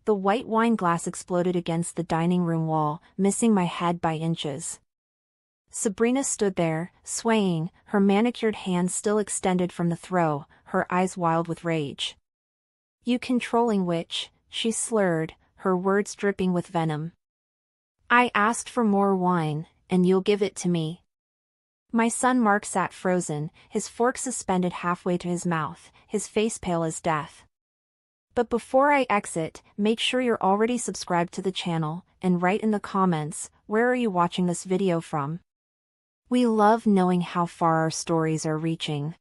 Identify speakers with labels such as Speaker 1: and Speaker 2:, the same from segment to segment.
Speaker 1: The white wine glass exploded against the dining room wall, missing my head by inches. Sabrina stood there, swaying, her manicured hands still extended from the throw, her eyes wild with rage. "You controlling witch," she slurred, her words dripping with venom. "I asked for more wine, and you'll give it to me." My son Mark sat frozen, his fork suspended halfway to his mouth, his face pale as death. But before I exit, make sure you're already subscribed to the channel, and write in the comments, where are you watching this video from? We love knowing how far our stories are reaching.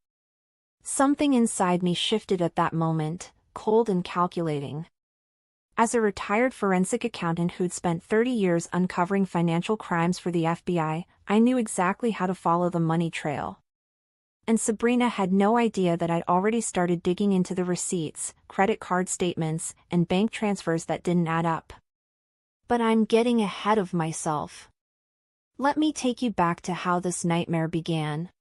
Speaker 1: Something inside me shifted at that moment, cold and calculating. As a retired forensic accountant who'd spent 30 years uncovering financial crimes for the FBI, I knew exactly how to follow the money trail. And Sabrina had no idea that I'd already started digging into the receipts, credit card statements, and bank transfers that didn't add up. But I'm getting ahead of myself. Let me take you back to how this nightmare began.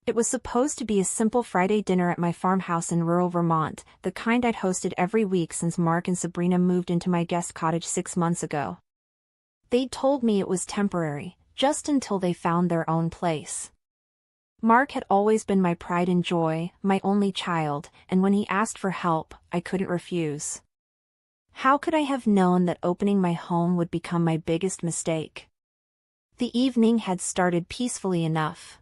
Speaker 1: It was supposed to be a simple Friday dinner at my farmhouse in rural Vermont, the kind I'd hosted every week since Mark and Sabrina moved into my guest cottage 6 months ago. They'd told me it was temporary, just until they found their own place. Mark had always been my pride and joy, my only child, and when he asked for help, I couldn't refuse. How could I have known that opening my home would become my biggest mistake? The evening had started peacefully enough.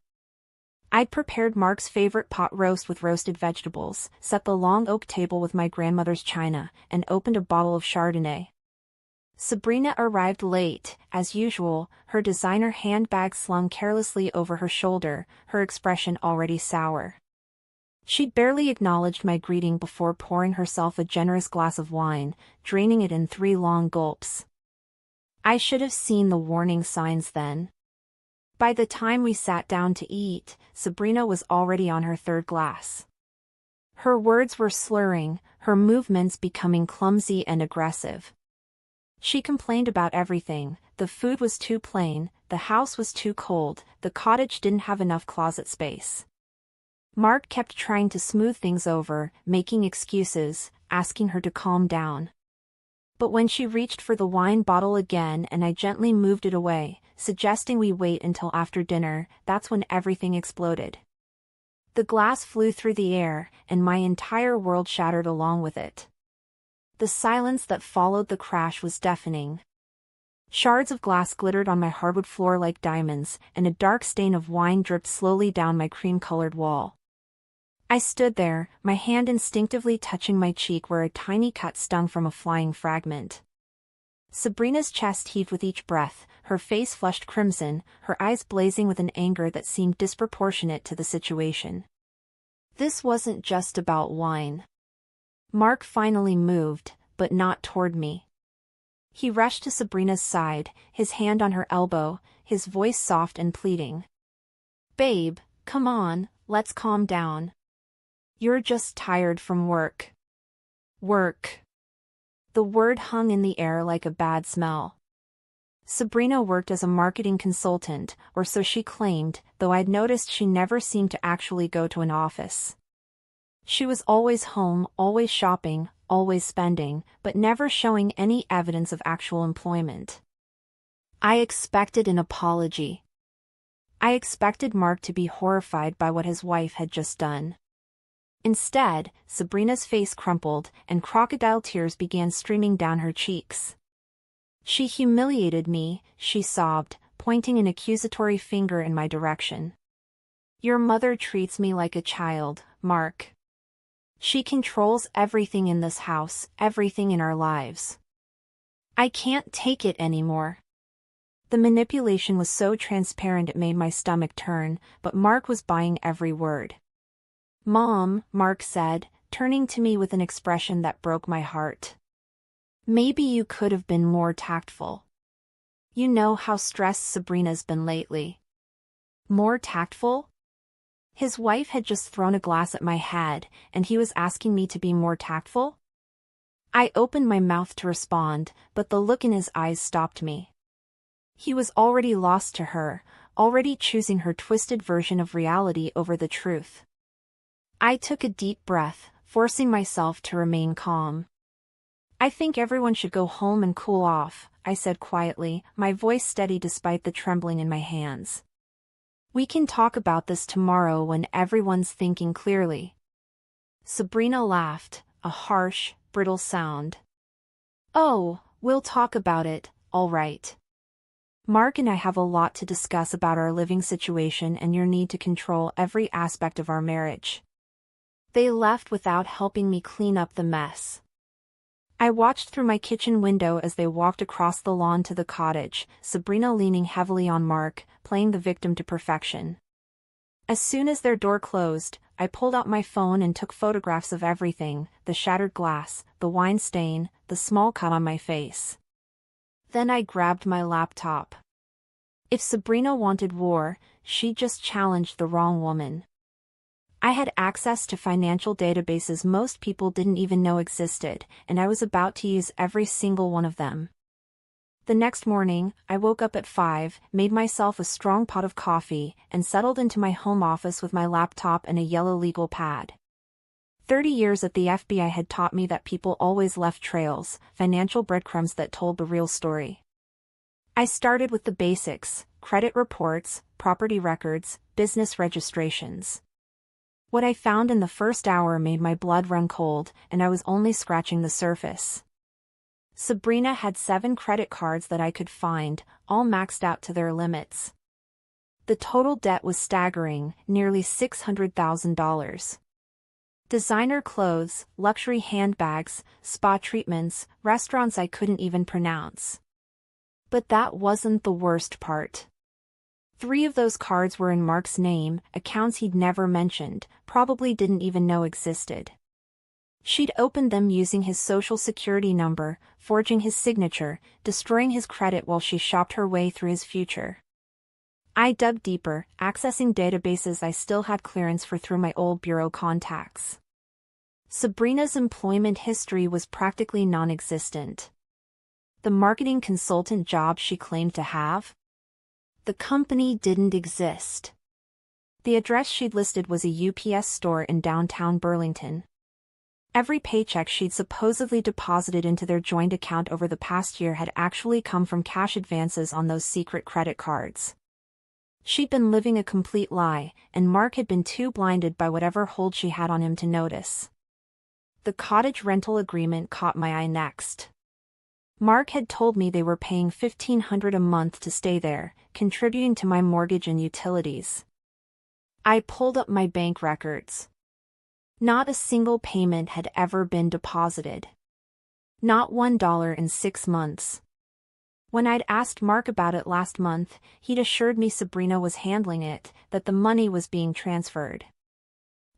Speaker 1: I'd prepared Mark's favorite pot roast with roasted vegetables, set the long oak table with my grandmother's china, and opened a bottle of Chardonnay. Sabrina arrived late, as usual, her designer handbag slung carelessly over her shoulder, her expression already sour. She'd barely acknowledged my greeting before pouring herself a generous glass of wine, draining it in 3 long gulps. I should have seen the warning signs then. By the time we sat down to eat, Sabrina was already on her 3rd glass. Her words were slurring, her movements becoming clumsy and aggressive. She complained about everything: the food was too plain, the house was too cold, the cottage didn't have enough closet space. Mark kept trying to smooth things over, making excuses, asking her to calm down. But when she reached for the wine bottle again and I gently moved it away, suggesting we wait until after dinner, that's when everything exploded. The glass flew through the air, and my entire world shattered along with it. The silence that followed the crash was deafening. Shards of glass glittered on my hardwood floor like diamonds, and a dark stain of wine dripped slowly down my cream-colored wall. I stood there, my hand instinctively touching my cheek where a tiny cut stung from a flying fragment. Sabrina's chest heaved with each breath, her face flushed crimson, her eyes blazing with an anger that seemed disproportionate to the situation. This wasn't just about wine. Mark finally moved, but not toward me. He rushed to Sabrina's side, his hand on her elbow, his voice soft and pleading. "Babe, come on, let's calm down. You're just tired from work." Work. The word hung in the air like a bad smell. Sabrina worked as a marketing consultant, or so she claimed, though I'd noticed she never seemed to actually go to an office. She was always home, always shopping, always spending, but never showing any evidence of actual employment. I expected an apology. I expected Mark to be horrified by what his wife had just done. Instead, Sabrina's face crumpled, and crocodile tears began streaming down her cheeks. "She humiliated me," she sobbed, pointing an accusatory finger in my direction. "Your mother treats me like a child, Mark. She controls everything in this house, everything in our lives. I can't take it anymore." The manipulation was so transparent it made my stomach turn, but Mark was buying every word. "Mom," Mark said, turning to me with an expression that broke my heart. "Maybe you could have been more tactful. You know how stressed Sabrina's been lately." More tactful? His wife had just thrown a glass at my head, and he was asking me to be more tactful? I opened my mouth to respond, but the look in his eyes stopped me. He was already lost to her, already choosing her twisted version of reality over the truth. I took a deep breath, forcing myself to remain calm. I think everyone should go home and cool off, I said quietly, my voice steady despite the trembling in my hands. We can talk about this tomorrow when everyone's thinking clearly. Sabrina laughed, a harsh, brittle sound. Oh, we'll talk about it, all right. Mark and I have a lot to discuss about our living situation and your need to control every aspect of our marriage. They left without helping me clean up the mess. I watched through my kitchen window as they walked across the lawn to the cottage, Sabrina leaning heavily on Mark, playing the victim to perfection. As soon as their door closed, I pulled out my phone and took photographs of everything, the shattered glass, the wine stain, the small cut on my face. Then I grabbed my laptop. If Sabrina wanted war, she just challenged the wrong woman. I had access to financial databases most people didn't even know existed, and I was about to use every single one of them. The next morning, I woke up at 5, made myself a strong pot of coffee, and settled into my home office with my laptop and a yellow legal pad. 30 years at the FBI had taught me that people always left trails, financial breadcrumbs that told the real story. I started with the basics: credit reports, property records, business registrations. What I found in the first hour made my blood run cold, and I was only scratching the surface. Sabrina had 7 credit cards that I could find, all maxed out to their limits. The total debt was staggering, nearly $600,000. Designer clothes, luxury handbags, spa treatments, restaurants I couldn't even pronounce. But that wasn't the worst part. 3 of those cards were in Mark's name, accounts he'd never mentioned, probably didn't even know existed. She'd opened them using his social security number, forging his signature, destroying his credit while she shopped her way through his future. I dug deeper, accessing databases I still had clearance for through my old bureau contacts. Sabrina's employment history was practically non-existent. The marketing consultant job she claimed to have? The company didn't exist. The address she'd listed was a UPS store in downtown Burlington. Every paycheck she'd supposedly deposited into their joint account over the past year had actually come from cash advances on those secret credit cards. She'd been living a complete lie, and Mark had been too blinded by whatever hold she had on him to notice. The cottage rental agreement caught my eye next. Mark had told me they were paying $1,500 a month to stay there, contributing to my mortgage and utilities. I pulled up my bank records. Not a single payment had ever been deposited. Not $1 in 6 months. When I'd asked Mark about it last month, he'd assured me Sabrina was handling it, that the money was being transferred.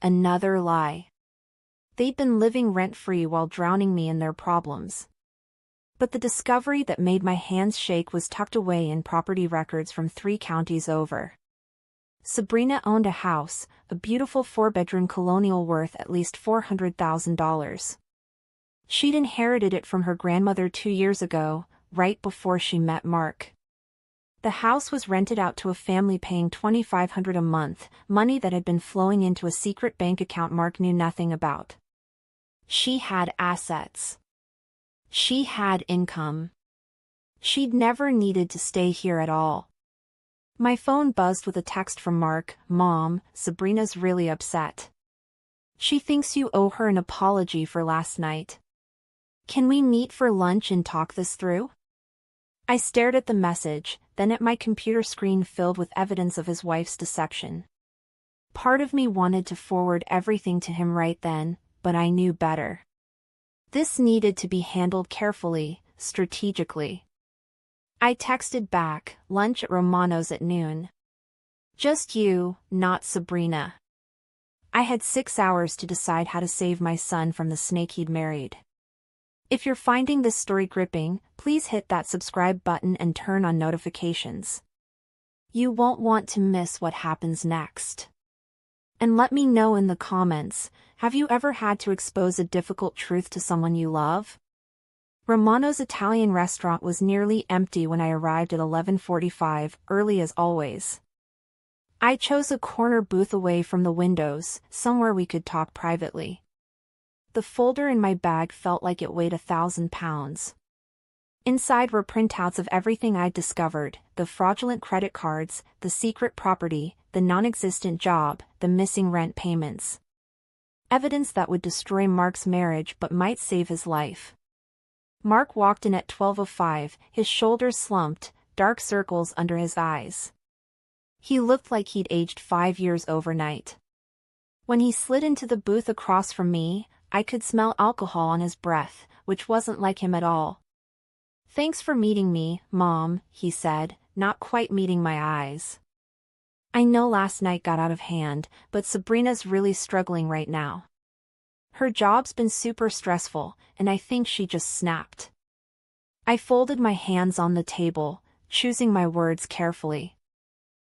Speaker 1: Another lie. They'd been living rent-free while drowning me in their problems. But the discovery that made my hands shake was tucked away in property records from 3 counties over. Sabrina owned a house, a beautiful 4-bedroom colonial worth at least $400,000. She'd inherited it from her grandmother 2 years ago, right before she met Mark. The house was rented out to a family paying $2,500 a month, money that had been flowing into a secret bank account Mark knew nothing about. She had assets. She had income. She'd never needed to stay here at all. My phone buzzed with a text from Mark. "Mom, Sabrina's really upset. She thinks you owe her an apology for last night. Can we meet for lunch and talk this through?" I stared at the message, then at my computer screen filled with evidence of his wife's deception. Part of me wanted to forward everything to him right then, but I knew better. This needed to be handled carefully, strategically. I texted back, "Lunch at Romano's at noon. Just you, not Sabrina." I had 6 hours to decide how to save my son from the snake he'd married. If you're finding this story gripping, please hit that subscribe button and turn on notifications. You won't want to miss what happens next. And let me know in the comments, have you ever had to expose a difficult truth to someone you love? Romano's Italian restaurant was nearly empty when I arrived at 11:45, early as always. I chose a corner booth away from the windows, somewhere we could talk privately. The folder in my bag felt like it weighed 1,000 pounds. Inside were printouts of everything I'd discovered: the fraudulent credit cards, the secret property, the non-existent job, the missing rent payments. Evidence that would destroy Mark's marriage but might save his life. Mark walked in at 12:05, his shoulders slumped, dark circles under his eyes. He looked like he'd aged 5 years overnight. When he slid into the booth across from me, I could smell alcohol on his breath, which wasn't like him at all. "Thanks for meeting me, Mom," he said, not quite meeting my eyes. "I know last night got out of hand, but Sabrina's really struggling right now. Her job's been super stressful, and I think she just snapped." I folded my hands on the table, choosing my words carefully.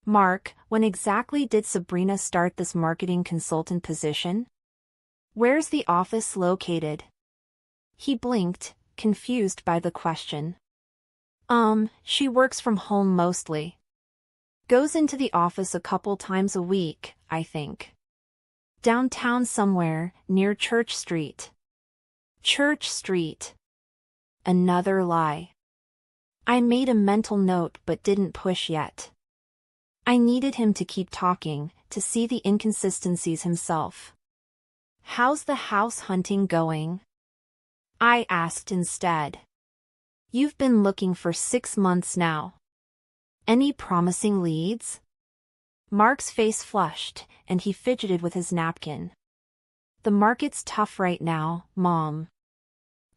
Speaker 1: "Mark, when exactly did Sabrina start this marketing consultant position? Where's the office located?" He blinked, confused by the question. She works from home mostly. Goes into the office a couple times a week, I think. Downtown somewhere, near Church Street." Church Street. Another lie. I made a mental note but didn't push yet. I needed him to keep talking, to see the inconsistencies himself. "How's the house hunting going?" I asked instead. "You've been looking for 6 months now. Any promising leads?" Mark's face flushed, and he fidgeted with his napkin. "The market's tough right now, Mom.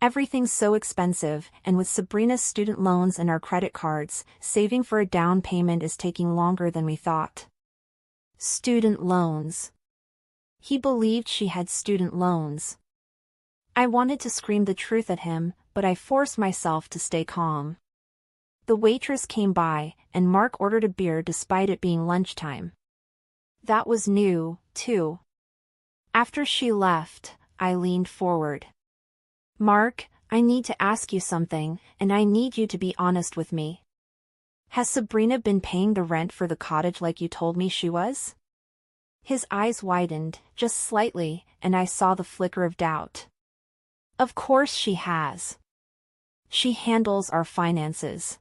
Speaker 1: Everything's so expensive, and with Sabrina's student loans and our credit cards, saving for a down payment is taking longer than we thought." Student loans. He believed she had student loans. I wanted to scream the truth at him, but I forced myself to stay calm. The waitress came by, and Mark ordered a beer despite it being lunchtime. That was new, too. After she left, I leaned forward. "Mark, I need to ask you something, and I need you to be honest with me. Has Sabrina been paying the rent for the cottage like you told me she was?" His eyes widened, just slightly, and I saw the flicker of doubt. "Of course she has. She handles our finances."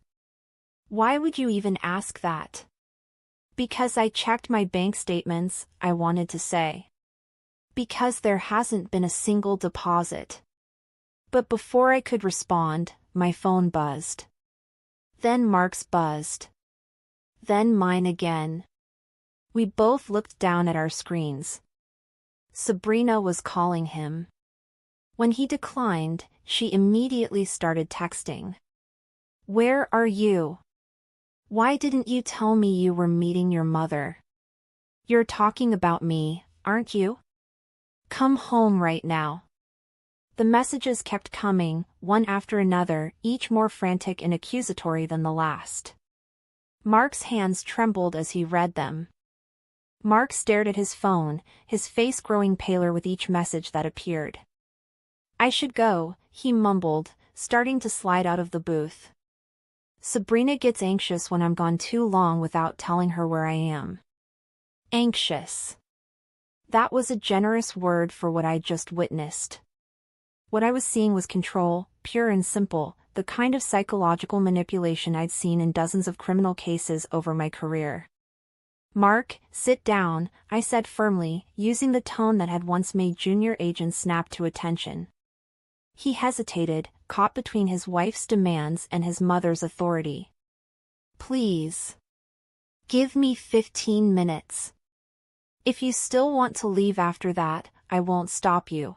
Speaker 1: "Why would you even ask that?" "Because I checked my bank statements," I wanted to say. "Because there hasn't been a single deposit." But before I could respond, my phone buzzed. Then Mark's buzzed. Then mine again. We both looked down at our screens. Sabrina was calling him. When he declined, she immediately started texting. "Where are you? Why didn't you tell me you were meeting your mother? You're talking about me, aren't you? Come home right now." The messages kept coming, one after another, each more frantic and accusatory than the last. Mark's hands trembled as he read them. Mark stared at his phone, his face growing paler with each message that appeared. "I should go," he mumbled, starting to slide out of the booth. "Sabrina gets anxious when I'm gone too long without telling her where I am." Anxious. That was a generous word for what I'd just witnessed. What I was seeing was control, pure and simple, the kind of psychological manipulation I'd seen in dozens of criminal cases over my career. "Mark, sit down," I said firmly, using the tone that had once made junior agents snap to attention. He hesitated, caught between his wife's demands and his mother's authority. "Please. Give me 15 minutes. If you still want to leave after that, I won't stop you."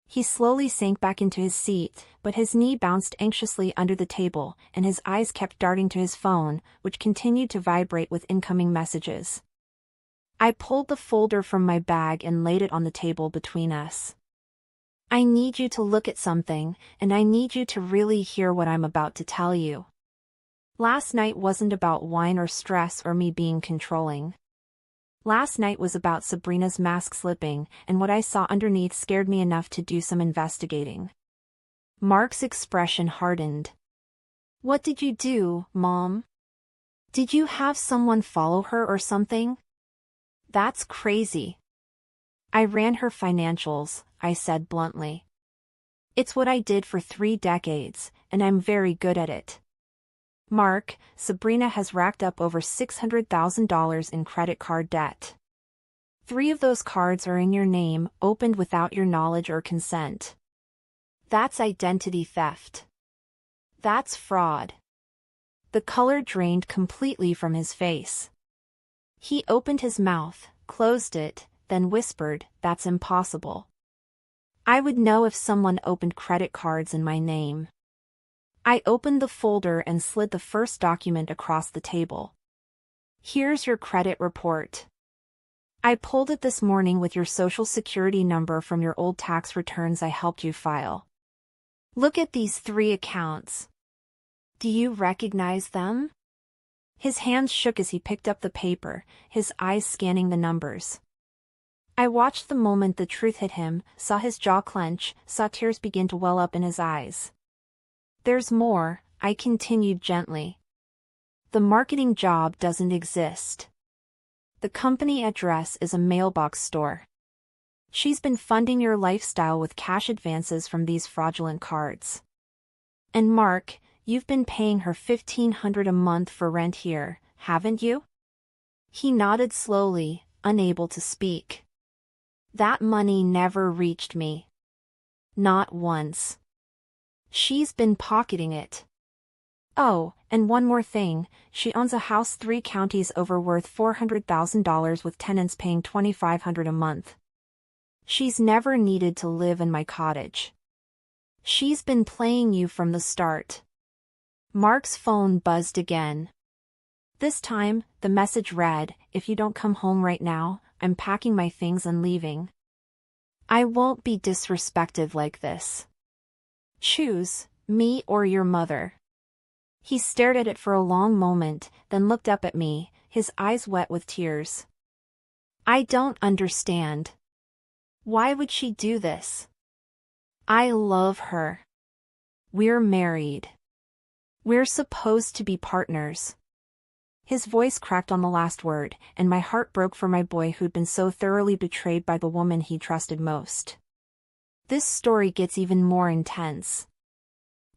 Speaker 1: He slowly sank back into his seat, but his knee bounced anxiously under the table, and his eyes kept darting to his phone, which continued to vibrate with incoming messages. I pulled the folder from my bag and laid it on the table between us. "I need you to look at something, and I need you to really hear what I'm about to tell you. Last night wasn't about wine or stress or me being controlling. Last night was about Sabrina's mask slipping, and what I saw underneath scared me enough to do some investigating." Mark's expression hardened. "What did you do, Mom? Did you have someone follow her or something? That's crazy." "I ran her financials," I said bluntly. It's what I did for 3 decades, and I'm very good at it. Mark, Sabrina has racked up over $600,000 in credit card debt. 3 of those cards are in your name, opened without your knowledge or consent. That's identity theft. That's fraud. The color drained completely from his face. He opened his mouth, closed it, then whispered, "That's impossible. I would know if someone opened credit cards in my name." I opened the folder and slid the first document across the table. "Here's your credit report. I pulled it this morning with your social security number from your old tax returns I helped you file. Look at these 3 accounts. Do you recognize them?" His hands shook as he picked up the paper, his eyes scanning the numbers. I watched the moment the truth hit him, saw his jaw clench, saw tears begin to well up in his eyes. "There's more," I continued gently. "The marketing job doesn't exist. The company address is a mailbox store. She's been funding your lifestyle with cash advances from these fraudulent cards. And Mark, you've been paying her $1,500 a month for rent here, haven't you?" He nodded slowly, unable to speak. "That money never reached me. Not once. She's been pocketing it. Oh, and one more thing, she owns a house 3 counties over worth $400,000 with tenants paying $2,500 a month. She's never needed to live in my cottage. She's been playing you from the start." Mark's phone buzzed again. This time, the message read, "If you don't come home right now, I'm packing my things and leaving. I won't be disrespected like this. Choose, me or your mother." He stared at it for a long moment, then looked up at me, his eyes wet with tears. "I don't understand. Why would she do this? I love her. We're married. We're supposed to be partners." His voice cracked on the last word, and my heart broke for my boy who'd been so thoroughly betrayed by the woman he trusted most. This story gets even more intense.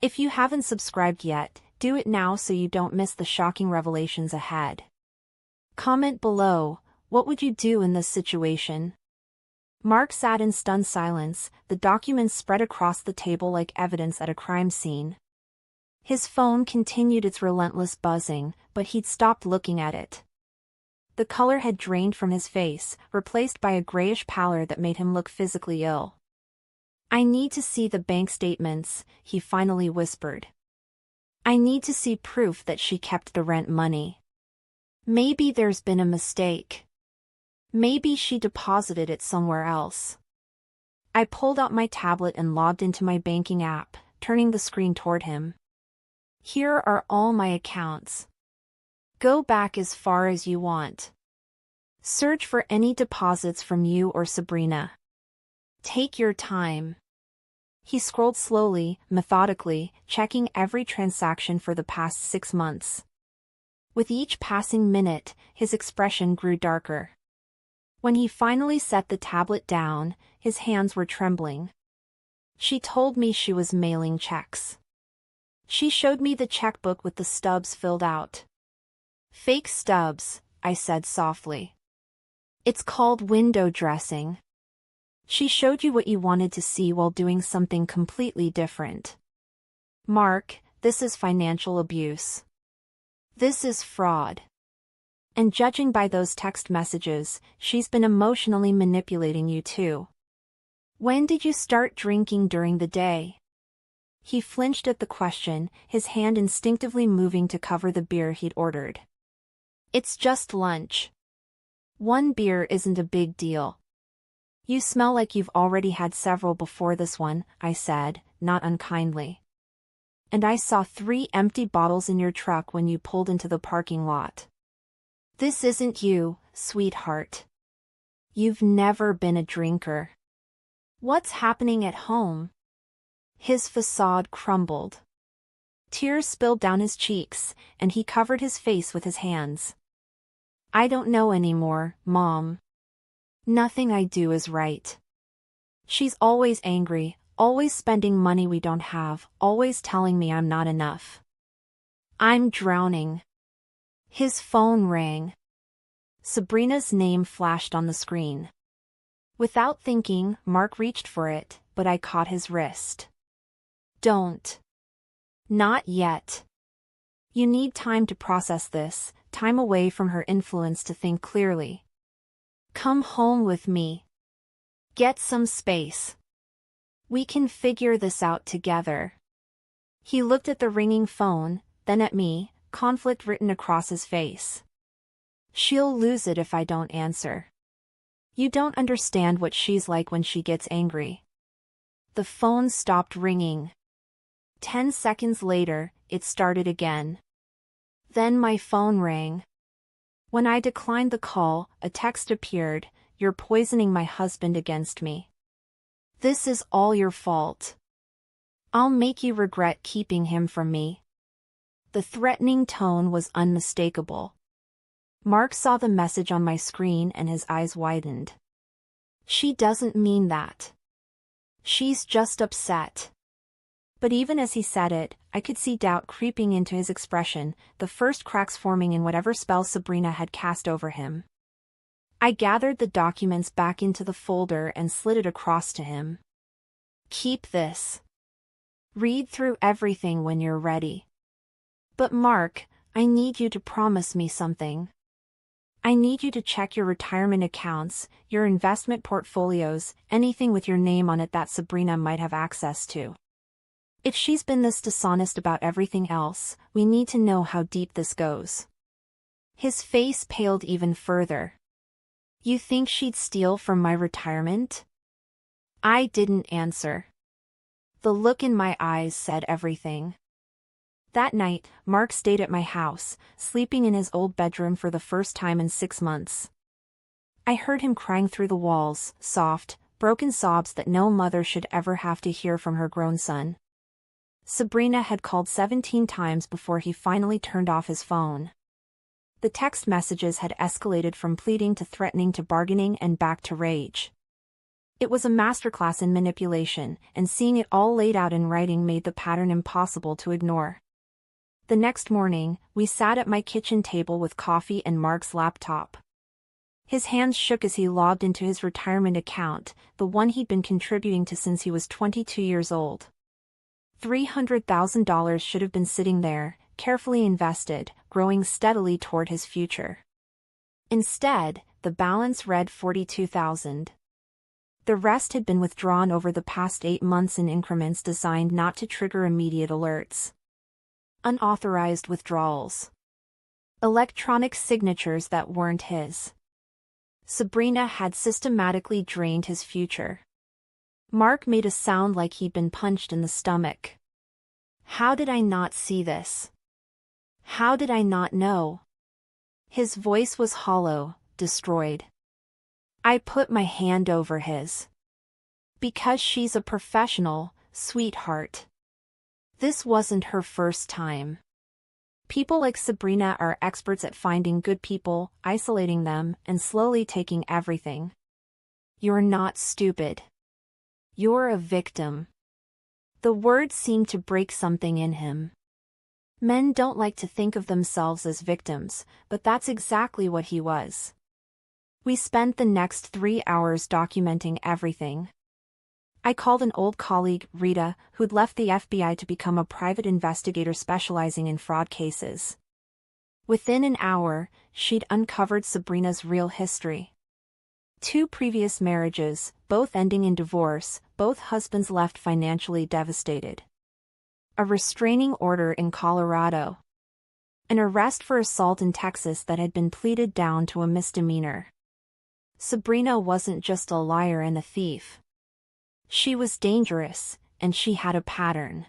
Speaker 1: If you haven't subscribed yet, do it now so you don't miss the shocking revelations ahead. Comment below, what would you do in this situation? Mark sat in stunned silence, the documents spread across the table like evidence at a crime scene. His phone continued its relentless buzzing, but he'd stopped looking at it. The color had drained from his face, replaced by a grayish pallor that made him look physically ill. "I need to see the bank statements," he finally whispered. "I need to see proof that she kept the rent money. Maybe there's been a mistake. Maybe she deposited it somewhere else." I pulled out my tablet and logged into my banking app, turning the screen toward him. "Here are all my accounts. Go back as far as you want. Search for any deposits from you or Sabrina. Take your time." He scrolled slowly, methodically, checking every transaction for the past 6 months. With each passing minute, his expression grew darker. When he finally set the tablet down, his hands were trembling. "She told me she was mailing checks. She showed me the checkbook with the stubs filled out." "Fake stubs," I said softly. "It's called window dressing. She showed you what you wanted to see while doing something completely different. Mark, this is financial abuse. This is fraud. And judging by those text messages, she's been emotionally manipulating you too. When did you start drinking during the day?" He flinched at the question, his hand instinctively moving to cover the beer he'd ordered. "It's just lunch. 1 beer isn't a big deal." "You smell like you've already had several before this one," I said, not unkindly. "And I saw 3 empty bottles in your truck when you pulled into the parking lot. This isn't you, sweetheart. You've never been a drinker. What's happening at home?" His facade crumbled. Tears spilled down his cheeks, and he covered his face with his hands. "I don't know anymore, Mom. Nothing I do is right. She's always angry, always spending money we don't have, always telling me I'm not enough. I'm drowning. His phone rang. Sabrina's name flashed on the screen. Without thinking, Mark reached for it, but I caught his wrist. Don't. Not yet. You need time to process this, time away from her influence to think clearly. Come home with me. Get some space. We can figure this out together. He looked at the ringing phone, then at me, conflict written across his face. She'll lose it if I don't answer. You don't understand what she's like when she gets angry. The phone stopped ringing. 10 seconds later, it started again. Then my phone rang. When I declined the call, a text appeared, "You're poisoning my husband against me. This is all your fault. I'll make you regret keeping him from me." The threatening tone was unmistakable. Mark saw the message on my screen and his eyes widened. She doesn't mean that. She's just upset. But even as he said it, I could see doubt creeping into his expression, the first cracks forming in whatever spell Sabrina had cast over him. I gathered the documents back into the folder and slid it across to him. Keep this. Read through everything when you're ready. But Mark, I need you to promise me something. I need you to check your retirement accounts, your investment portfolios, anything with your name on it that Sabrina might have access to. If she's been this dishonest about everything else, we need to know how deep this goes. His face paled even further. You think she'd steal from my retirement? I didn't answer. The look in my eyes said everything. That night, Mark stayed at my house, sleeping in his old bedroom for the first time in 6 months. I heard him crying through the walls, soft, broken sobs that no mother should ever have to hear from her grown son. Sabrina had called 17 times before he finally turned off his phone. The text messages had escalated from pleading to threatening to bargaining and back to rage. It was a masterclass in manipulation, and seeing it all laid out in writing made the pattern impossible to ignore. The next morning, we sat at my kitchen table with coffee and Mark's laptop. His hands shook as he logged into his retirement account, the one he'd been contributing to since he was 22 years old. $300,000 should have been sitting there, carefully invested, growing steadily toward his future. Instead, the balance read $42,000. The rest had been withdrawn over the past 8 months in increments designed not to trigger immediate alerts. Unauthorized withdrawals. Electronic signatures that weren't his. Sabrina had systematically drained his future. Mark made a sound like he'd been punched in the stomach. How did I not see this? How did I not know? His voice was hollow, destroyed. I put my hand over his. Because she's a professional, sweetheart. This wasn't her first time. People like Sabrina are experts at finding good people, isolating them, and slowly taking everything. You're not stupid. You're a victim. The words seemed to break something in him. Men don't like to think of themselves as victims, but that's exactly what he was. We spent the next 3 hours documenting everything. I called an old colleague, Rita, who'd left the FBI to become a private investigator specializing in fraud cases. Within an hour, she'd uncovered Sabrina's real history. 2 previous marriages, both ending in divorce, both husbands left financially devastated. A restraining order in Colorado. An arrest for assault in Texas that had been pleaded down to a misdemeanor. Sabrina wasn't just a liar and a thief. She was dangerous, and she had a pattern.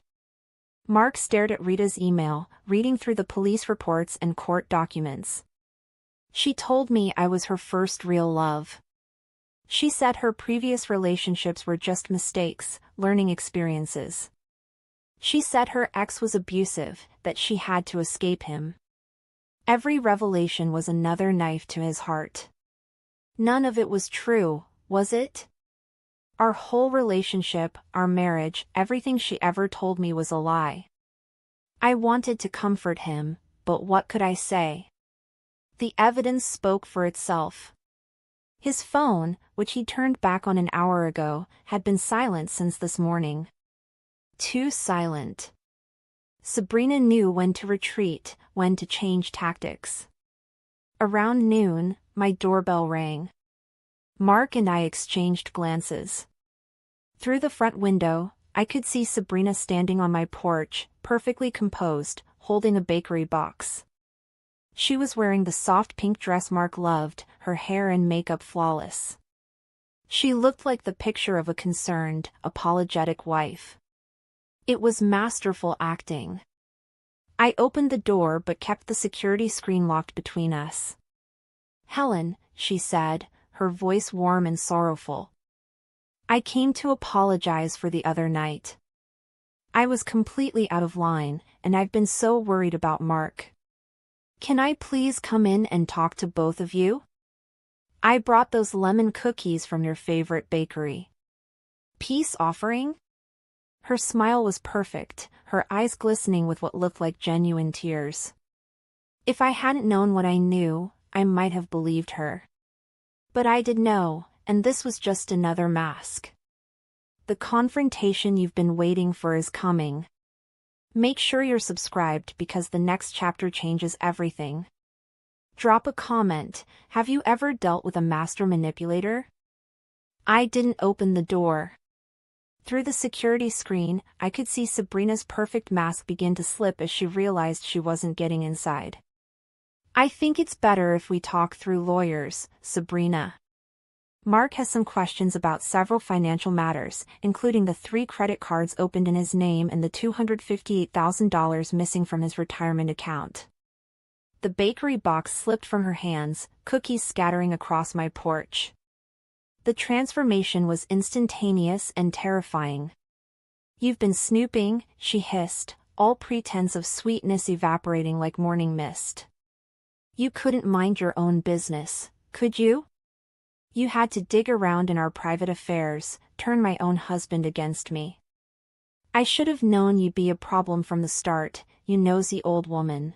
Speaker 1: Mark stared at Rita's email, reading through the police reports and court documents. She told me I was her first real love. She said her previous relationships were just mistakes, learning experiences. She said her ex was abusive, that she had to escape him. Every revelation was another knife to his heart. None of it was true, was it? Our whole relationship, our marriage, everything she ever told me was a lie. I wanted to comfort him, but what could I say? The evidence spoke for itself. His phone, which he turned back on an hour ago, had been silent since this morning. Too silent. Sabrina knew when to retreat, when to change tactics. Around noon, my doorbell rang. Mark and I exchanged glances. Through the front window, I could see Sabrina standing on my porch, perfectly composed, holding a bakery box. She was wearing the soft pink dress Mark loved, her hair and makeup flawless. She looked like the picture of a concerned, apologetic wife. It was masterful acting. I opened the door but kept the security screen locked between us. "Helen," she said, her voice warm and sorrowful. "I came to apologize for the other night. I was completely out of line, and I've been so worried about Mark. Can I please come in and talk to both of you? I brought those lemon cookies from your favorite bakery." Peace offering? Her smile was perfect, her eyes glistening with what looked like genuine tears. If I hadn't known what I knew, I might have believed her. But I did know, and this was just another mask. The confrontation you've been waiting for is coming. Make sure you're subscribed because the next chapter changes everything. Drop a comment. Have you ever dealt with a master manipulator? I didn't open the door. Through the security screen, I could see Sabrina's perfect mask begin to slip as she realized she wasn't getting inside. "I think it's better if we talk through lawyers, Sabrina. Mark has some questions about several financial matters, including the 3 credit cards opened in his name and the $258,000 missing from his retirement account." The bakery box slipped from her hands, cookies scattering across my porch. The transformation was instantaneous and terrifying. "You've been snooping," she hissed, all pretense of sweetness evaporating like morning mist. "You couldn't mind your own business, could you? You had to dig around in our private affairs, turn my own husband against me. I should have known you'd be a problem from the start, you nosy old woman."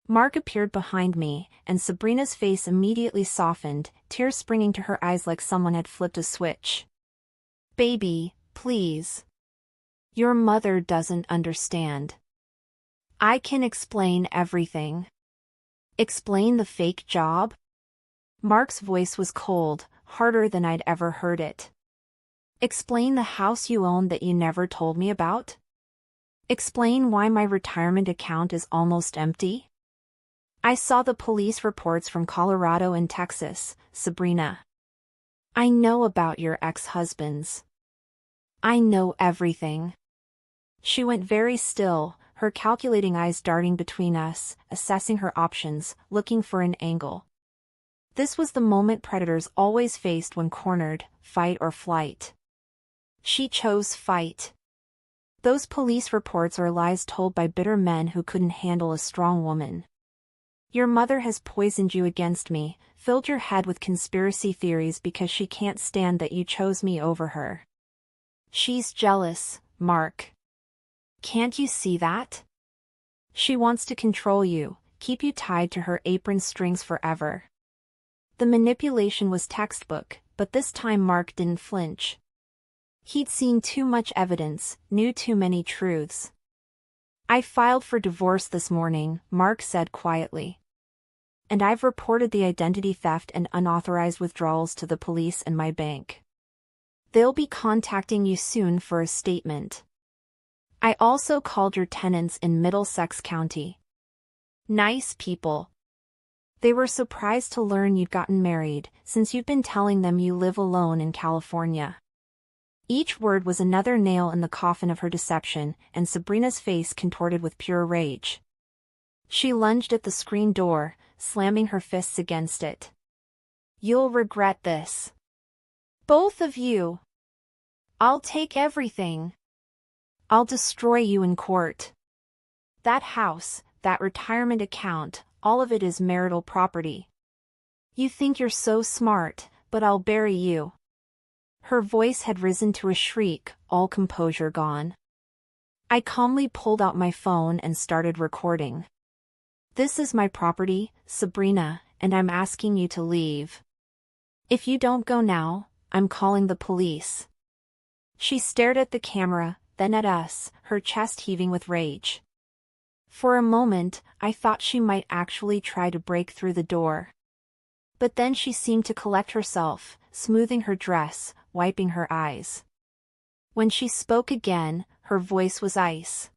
Speaker 1: Mark appeared behind me, and Sabrina's face immediately softened, tears springing to her eyes like someone had flipped a switch. "Baby, please. Your mother doesn't understand. I can explain everything." "Explain the fake job?" Mark's voice was cold, harder than I'd ever heard it. "Explain the house you own that you never told me about? Explain why my retirement account is almost empty? I saw the police reports from Colorado and Texas, Sabrina. I know about your ex-husbands. I know everything." She went very still, her calculating eyes darting between us, assessing her options, looking for an angle. This was the moment predators always faced when cornered, fight or flight. She chose fight. Those police reports are lies told by bitter men who couldn't handle a strong woman. Your mother has poisoned you against me, filled your head with conspiracy theories because she can't stand that you chose me over her. She's jealous, Mark. Can't you see that? She wants to control you, keep you tied to her apron strings forever. The manipulation was textbook, but this time Mark didn't flinch. He'd seen too much evidence, knew too many truths. "I filed for divorce this morning," Mark said quietly. "And I've reported the identity theft and unauthorized withdrawals to the police and my bank. They'll be contacting you soon for a statement. I also called your tenants in Middlesex County. Nice people. They were surprised to learn you'd gotten married, since you've been telling them you live alone in California." Each word was another nail in the coffin of her deception, and Sabrina's face contorted with pure rage. She lunged at the screen door, slamming her fists against it. "You'll regret this. Both of you. I'll take everything. I'll destroy you in court. That house, that retirement account, all of it is marital property. You think you're so smart, but I'll bury you." Her voice had risen to a shriek, all composure gone. I calmly pulled out my phone and started recording. "This is my property, Sabrina, and I'm asking you to leave. If you don't go now, I'm calling the police." She stared at the camera, then at us, her chest heaving with rage. For a moment, I thought she might actually try to break through the door. But then she seemed to collect herself, smoothing her dress, wiping her eyes. When she spoke again, her voice was ice.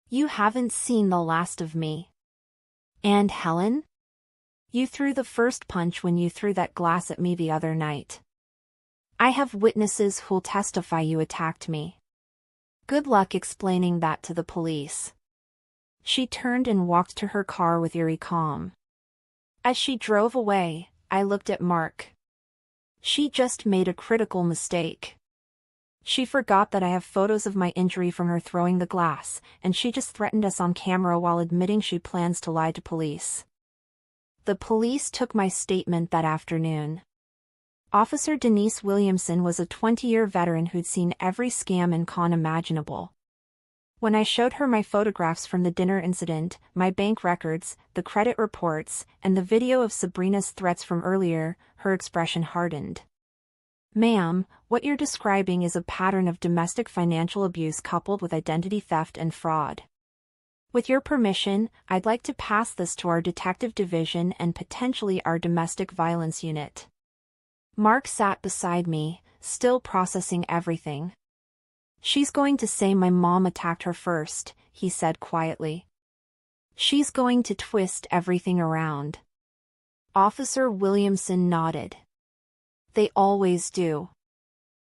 Speaker 1: "You haven't seen the last of me. And Helen? You threw the first punch when you threw that glass at me the other night. I have witnesses who'll testify you attacked me. Good luck explaining that to the police." She turned and walked to her car with eerie calm. As she drove away, I looked at Mark. She just made a critical mistake. She forgot that I have photos of my injury from her throwing the glass, and she just threatened us on camera while admitting she plans to lie to police. The police took my statement that afternoon. Officer Denise Williamson was a 20-year veteran who'd seen every scam and con imaginable. When I showed her my photographs from the dinner incident, my bank records, the credit reports, and the video of Sabrina's threats from earlier, her expression hardened. "Ma'am, what you're describing is a pattern of domestic financial abuse coupled with identity theft and fraud. With your permission, I'd like to pass this to our detective division and potentially our domestic violence unit." Mark sat beside me, still processing everything. "She's going to say my mom attacked her first," he said quietly. "She's going to twist everything around." Officer Williamson nodded. "They always do.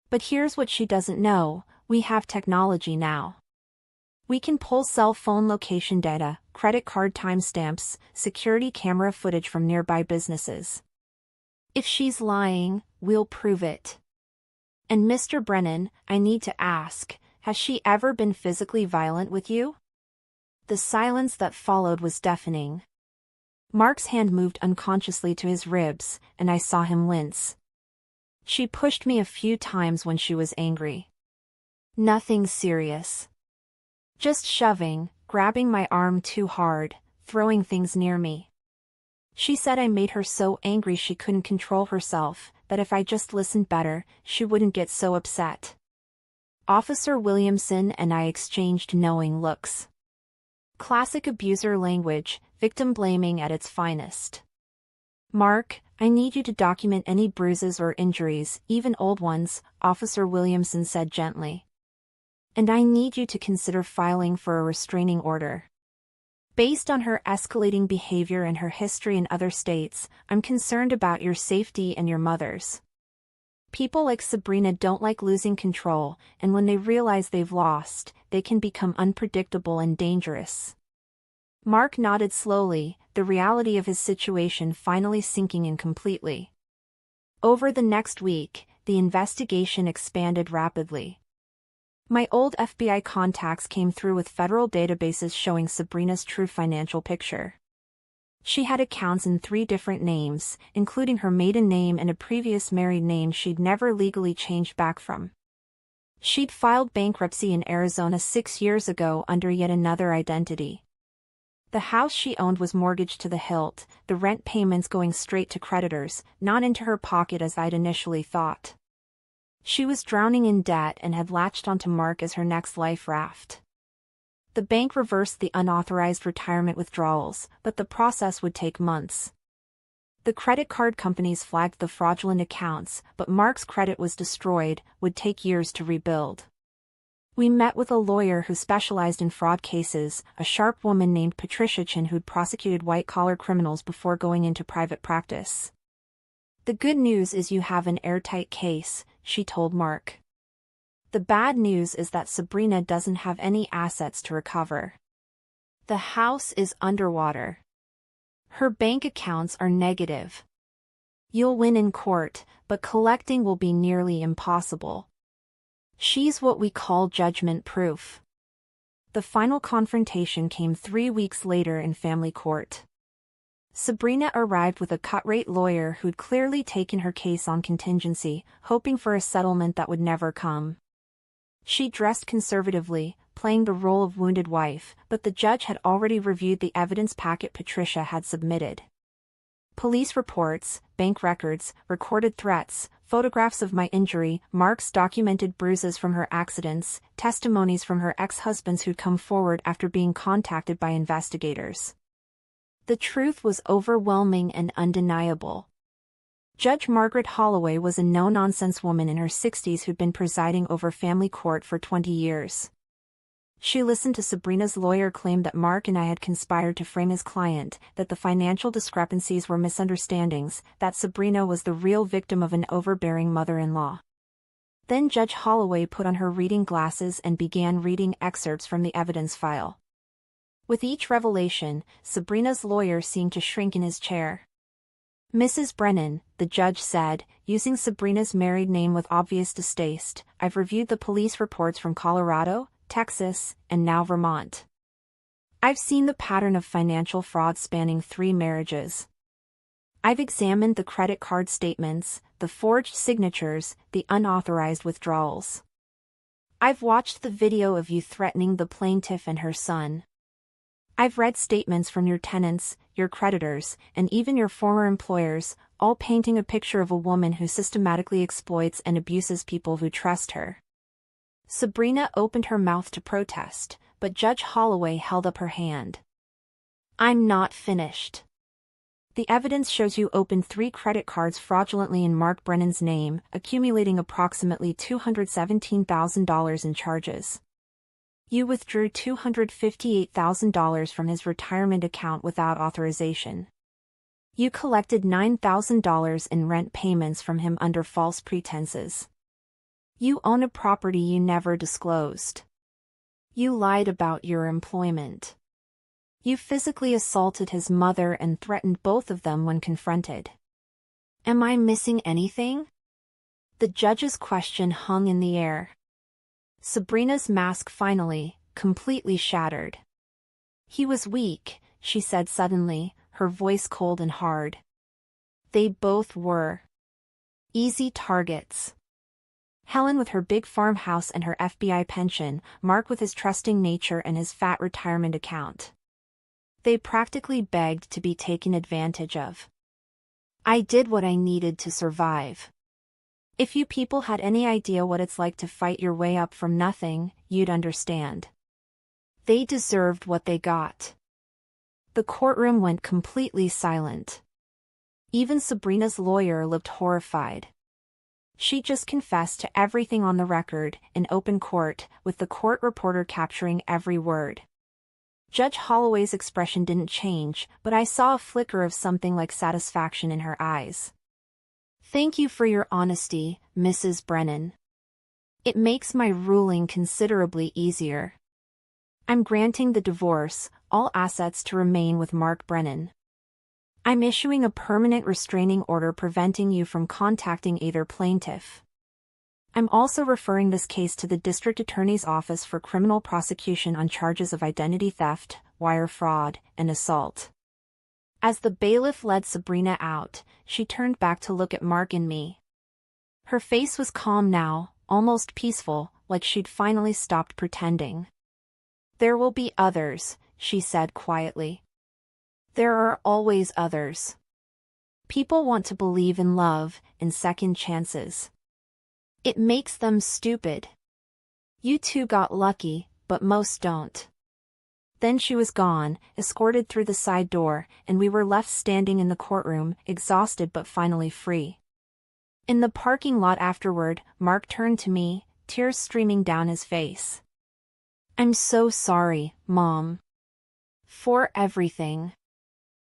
Speaker 1: But here's what she doesn't know, we have technology now. We can pull cell phone location data, credit card timestamps, security camera footage from nearby businesses. If she's lying, we'll prove it. And Mr. Brennan, I need to ask, has she ever been physically violent with you?" The silence that followed was deafening. Mark's hand moved unconsciously to his ribs, and I saw him wince. "She pushed me a few times when she was angry. Nothing serious. Just shoving, grabbing my arm too hard, throwing things near me. She said I made her so angry she couldn't control herself, that if I just listened better, she wouldn't get so upset." Officer Williamson and I exchanged knowing looks. Classic abuser language, victim blaming at its finest. "Mark, I need you to document any bruises or injuries, even old ones," Officer Williamson said gently. "And I need you to consider filing for a restraining order. Based on her escalating behavior and her history in other states, I'm concerned about your safety and your mother's. People like Sabrina don't like losing control, and when they realize they've lost, they can become unpredictable and dangerous." Mark nodded slowly, the reality of his situation finally sinking in completely. Over the next week, the investigation expanded rapidly. My old FBI contacts came through with federal databases showing Sabrina's true financial picture. She had accounts in 3 different names, including her maiden name and a previous married name she'd never legally changed back from. She'd filed bankruptcy in Arizona 6 years ago under yet another identity. The house she owned was mortgaged to the hilt, the rent payments going straight to creditors, not into her pocket as I'd initially thought. She was drowning in debt and had latched onto Mark as her next life raft. The bank reversed the unauthorized retirement withdrawals, but the process would take months. The credit card companies flagged the fraudulent accounts, but Mark's credit was destroyed, would take years to rebuild. We met with a lawyer who specialized in fraud cases, a sharp woman named Patricia Chin who'd prosecuted white-collar criminals before going into private practice. "The good news is you have an airtight case," she told Mark. "The bad news is that Sabrina doesn't have any assets to recover. The house is underwater. Her bank accounts are negative. You'll win in court, but collecting will be nearly impossible. She's what we call judgment-proof." The final confrontation came 3 weeks later in family court. Sabrina arrived with a cut-rate lawyer who'd clearly taken her case on contingency, hoping for a settlement that would never come. She dressed conservatively, playing the role of wounded wife, but the judge had already reviewed the evidence packet Patricia had submitted. Police reports, bank records, recorded threats, photographs of my injury, Mark's documented bruises from her accidents, testimonies from her ex-husbands who'd come forward after being contacted by investigators. The truth was overwhelming and undeniable. Judge Margaret Holloway was a no-nonsense woman in her 60s who'd been presiding over family court for 20 years. She listened to Sabrina's lawyer claim that Mark and I had conspired to frame his client, that the financial discrepancies were misunderstandings, that Sabrina was the real victim of an overbearing mother-in-law. Then Judge Holloway put on her reading glasses and began reading excerpts from the evidence file. With each revelation, Sabrina's lawyer seemed to shrink in his chair. "Mrs. Brennan," the judge said, using Sabrina's married name with obvious distaste, "I've reviewed the police reports from Colorado, Texas, and now Vermont. I've seen the pattern of financial fraud spanning 3 marriages. I've examined the credit card statements, the forged signatures, the unauthorized withdrawals. I've watched the video of you threatening the plaintiff and her son. I've read statements from your tenants, your creditors, and even your former employers, all painting a picture of a woman who systematically exploits and abuses people who trust her." Sabrina opened her mouth to protest, but Judge Holloway held up her hand. "I'm not finished. The evidence shows you opened 3 credit cards fraudulently in Mark Brennan's name, accumulating approximately $217,000 in charges. You withdrew $258,000 from his retirement account without authorization. You collected $9,000 in rent payments from him under false pretenses. You own a property you never disclosed. You lied about your employment. You physically assaulted his mother and threatened both of them when confronted. Am I missing anything?" The judge's question hung in the air. Sabrina's mask finally, completely shattered. "He was weak," she said suddenly, her voice cold and hard. "They both were. Easy targets. Helen with her big farmhouse and her FBI pension, Mark with his trusting nature and his fat retirement account. They practically begged to be taken advantage of. I did what I needed to survive. If you people had any idea what it's like to fight your way up from nothing, you'd understand. They deserved what they got." The courtroom went completely silent. Even Sabrina's lawyer looked horrified. She just confessed to everything on the record, in open court, with the court reporter capturing every word. Judge Holloway's expression didn't change, but I saw a flicker of something like satisfaction in her eyes. "Thank you for your honesty, Mrs. Brennan. It makes my ruling considerably easier. I'm granting the divorce, all assets to remain with Mark Brennan. I'm issuing a permanent restraining order preventing you from contacting either plaintiff. I'm also referring this case to the District Attorney's Office for criminal prosecution on charges of identity theft, wire fraud, and assault." As the bailiff led Sabrina out, she turned back to look at Mark and me. Her face was calm now, almost peaceful, like she'd finally stopped pretending. "There will be others," she said quietly. "There are always others. People want to believe in love, in second chances. It makes them stupid. You two got lucky, but most don't." Then she was gone, escorted through the side door, and we were left standing in the courtroom, exhausted but finally free. In the parking lot afterward, Mark turned to me, tears streaming down his face. "I'm so sorry, Mom. For everything.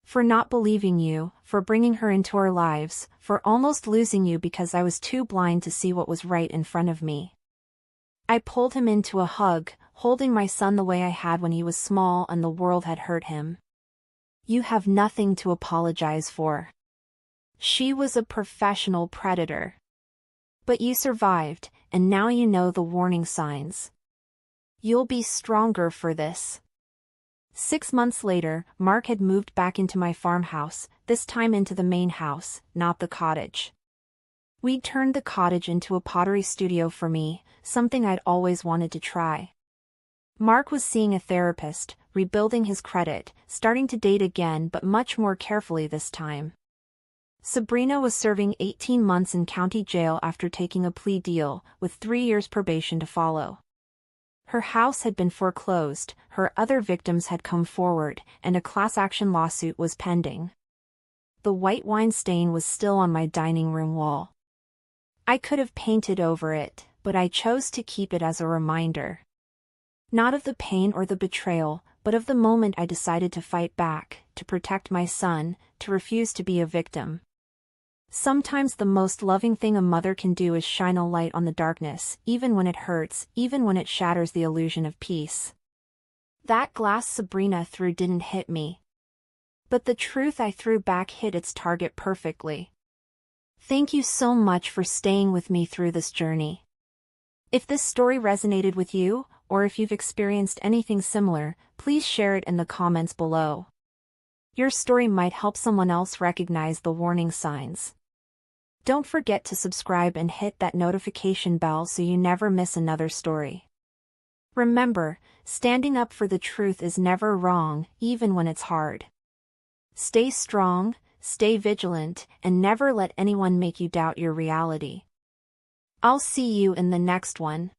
Speaker 1: For not believing you, for bringing her into our lives, for almost losing you because I was too blind to see what was right in front of me." I pulled him into a hug, holding my son the way I had when he was small and the world had hurt him. "You have nothing to apologize for. She was a professional predator. But you survived, and now you know the warning signs. You'll be stronger for this. 6 months later, Mark had moved back into my farmhouse, this time into the main house, not the cottage. We'd turned the cottage into a pottery studio for me, something I'd always wanted to try. Mark was seeing a therapist, rebuilding his credit, starting to date again but much more carefully this time. Sabrina was serving 18 months in county jail after taking a plea deal, with 3 years probation to follow. Her house had been foreclosed, her other victims had come forward, and a class action lawsuit was pending. The white wine stain was still on my dining room wall. I could have painted over it, but I chose to keep it as a reminder. Not of the pain or the betrayal, but of the moment I decided to fight back, to protect my son, to refuse to be a victim. Sometimes the most loving thing a mother can do is shine a light on the darkness, even when it hurts, even when it shatters the illusion of peace. That glass Sabrina threw didn't hit me. But the truth I threw back hit its target perfectly. Thank you so much for staying with me through this journey. If this story resonated with you, or if you've experienced anything similar, please share it in the comments below. Your story might help someone else recognize the warning signs. Don't forget to subscribe and hit that notification bell so you never miss another story. Remember, standing up for the truth is never wrong, even when it's hard. Stay strong, stay vigilant, and never let anyone make you doubt your reality. I'll see you in the next one.